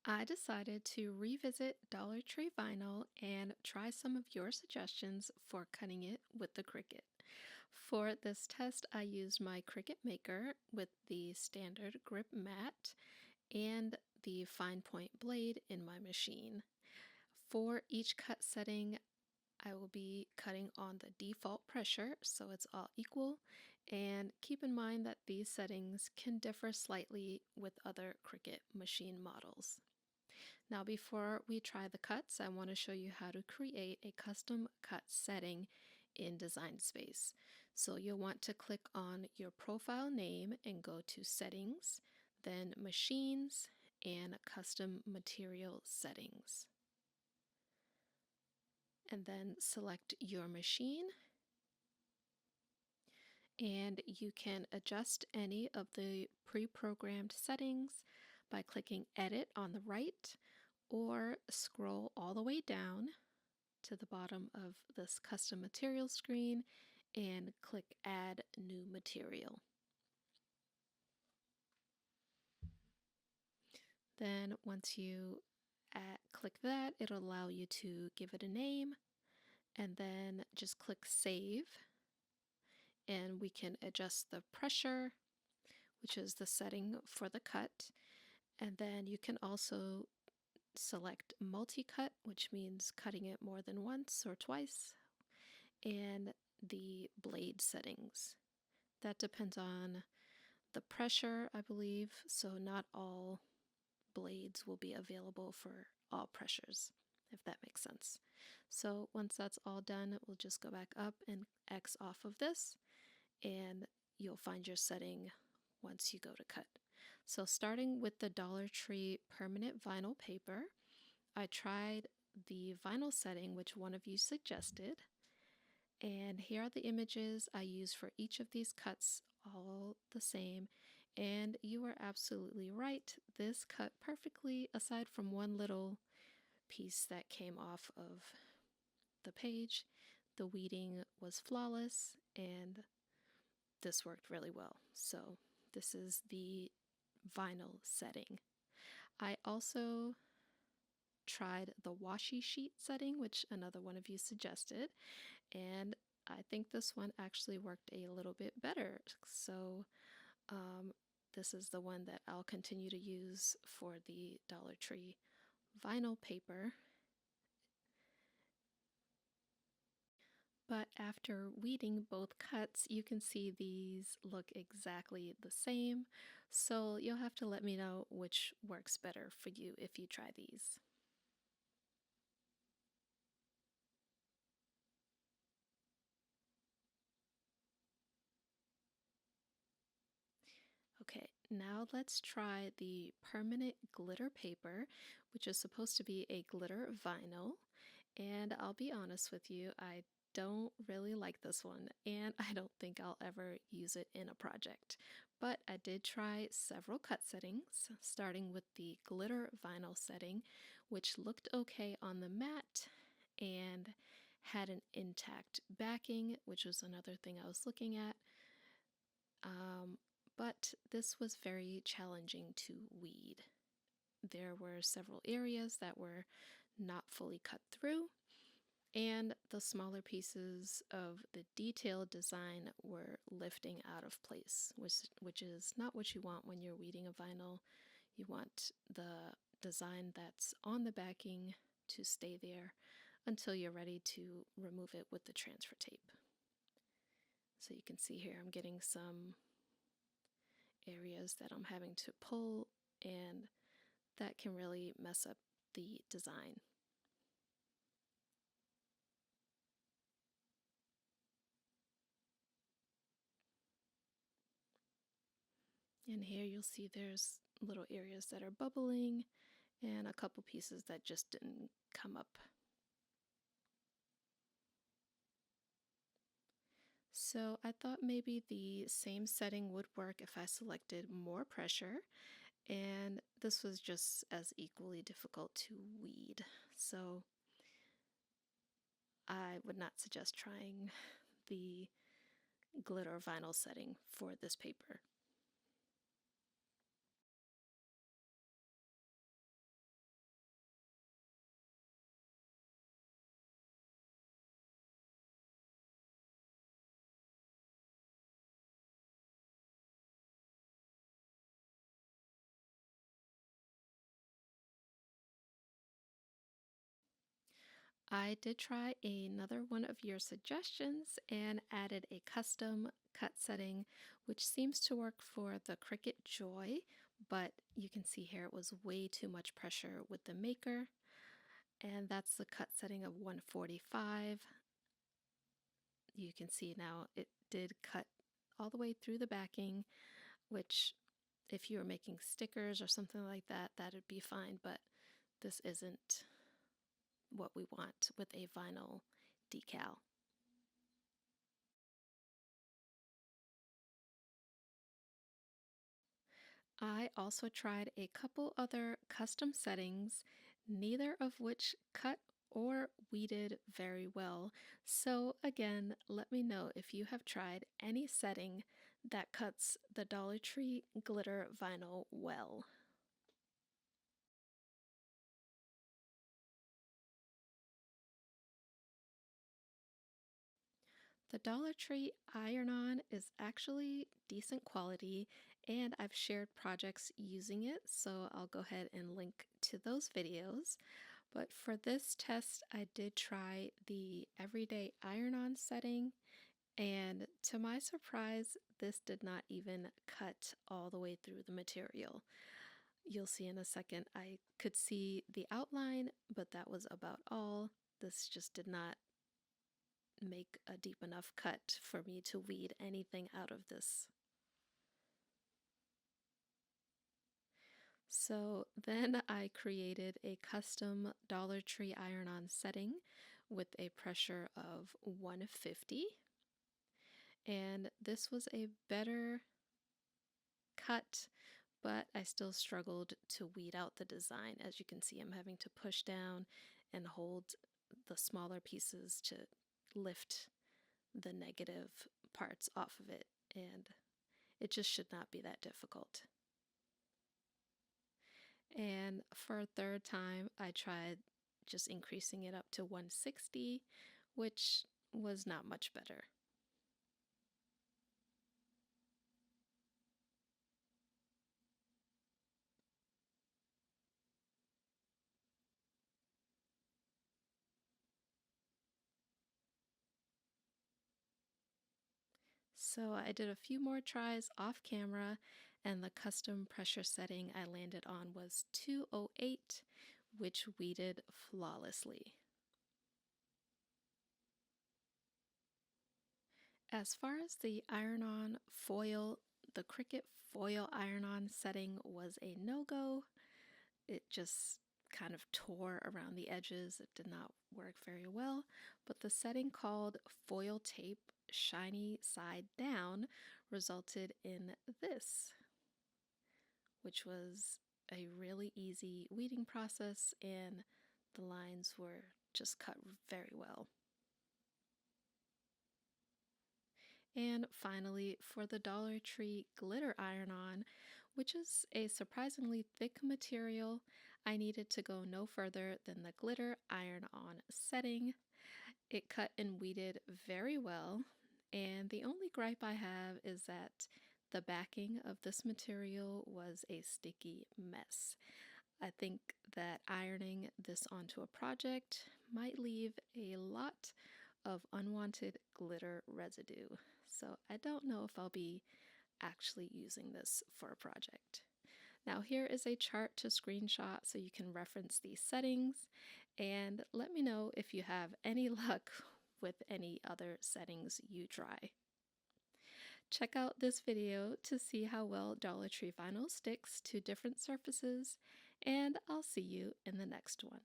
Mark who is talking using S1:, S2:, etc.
S1: I decided to revisit Dollar Tree vinyl and try some of your suggestions for cutting it with the Cricut. For this test, I used my Cricut Maker with the standard grip mat and the fine point blade in my machine. For each cut setting, I will be cutting on the default pressure so it's all equal, and keep in mind that these settings can differ slightly with other Cricut machine models. Now before we try the cuts, I want to show you how to create a custom cut setting in Design Space. So you'll want to click on your profile name and go to Settings, then Machines, and Custom Material Settings. And then select your machine, and you can adjust any of the pre-programmed settings by clicking Edit on the right, or scroll all the way down to the bottom of this custom material screen and click Add New Material. Then once you click that, it'll allow you to give it a name, and then just click Save, and we can adjust the pressure, which is the setting for the cut, and then you can also select multi-cut, which means cutting it more than once or twice, and the blade settings. That depends on the pressure, I believe, so not all blades will be available for all pressures, if that makes sense. So once that's all done, we'll just go back up and X off of this, and you'll find your setting once you go to cut. So starting with the Dollar Tree permanent vinyl paper, I tried the vinyl setting, which one of you suggested, and here are the images I used for each of these cuts, all the same. And you were absolutely right. This cut perfectly, aside from one little piece that came off of the page. The weeding was flawless, and this worked really well. So this is the vinyl setting. I also tried the washi sheet setting, which another one of you suggested, and I think this one actually worked a little bit better. So this is the one that I'll continue to use for the Dollar Tree vinyl paper. But after weeding both cuts, you can see these look exactly the same. So you'll have to let me know which works better for you if you try these. Okay, now let's try the permanent glitter paper, which is supposed to be a glitter vinyl. And I'll be honest with you, I don't really like this one, and I don't think I'll ever use it in a project. But I did try several cut settings, starting with the glitter vinyl setting, which looked okay on the mat and had an intact backing, which was another thing I was looking at. But this was very challenging to weed. There were several areas that were not fully cut through, and the smaller pieces of the detailed design were lifting out of place, which is not what you want when you're weeding a vinyl. You want the design that's on the backing to stay there until you're ready to remove it with the transfer tape. So you can see here I'm getting some areas that I'm having to pull, and that can really mess up the design. And here you'll see there's little areas that are bubbling and a couple pieces that just didn't come up. So I thought maybe the same setting would work if I selected more pressure, and this was just as equally difficult to weed. So I would not suggest trying the glitter vinyl setting for this paper. I did try another one of your suggestions and added a custom cut setting, which seems to work for the Cricut Joy, but you can see here it was way too much pressure with the Maker, and that's the cut setting of 145. You can see now it did cut all the way through the backing, which if you were making stickers or something like that, that'd be fine, but this isn't what we want with a vinyl decal. I also tried a couple other custom settings, neither of which cut or weeded very well. So again, let me know if you have tried any setting that cuts the Dollar Tree glitter vinyl well. The Dollar Tree iron-on is actually decent quality, and I've shared projects using it, so I'll go ahead and link to those videos. But for this test, I did try the everyday iron-on setting, and to my surprise, this did not even cut all the way through the material. You'll see in a second, I could see the outline, but that was about all. This just did not make a deep enough cut for me to weed anything out of this. So then I created a custom Dollar Tree iron-on setting with a pressure of 150. And this was a better cut, but I still struggled to weed out the design. As you can see, I'm having to push down and hold the smaller pieces to lift the negative parts off of it, and it just should not be that difficult. And for a third time, I tried just increasing it up to 160, which was not much better. So I did a few more tries off camera, and the custom pressure setting I landed on was 208, which weeded flawlessly. As far as the iron-on foil, the Cricut foil iron-on setting was a no-go. It just kind of tore around the edges. It did not work very well. But the setting called foil tape shiny side down resulted in this, which was a really easy weeding process, and the lines were just cut very well. And finally, for the Dollar Tree glitter iron-on, which is a surprisingly thick material, I needed to go no further than the glitter iron-on setting. It cut and weeded very well, and the only gripe I have is that the backing of this material was a sticky mess. I think that ironing this onto a project might leave a lot of unwanted glitter residue. So I don't know if I'll be actually using this for a project. Now here is a chart to screenshot so you can reference these settings, and let me know if you have any luck with any other settings you try. Check out this video to see how well Dollar Tree vinyl sticks to different surfaces, and I'll see you in the next one.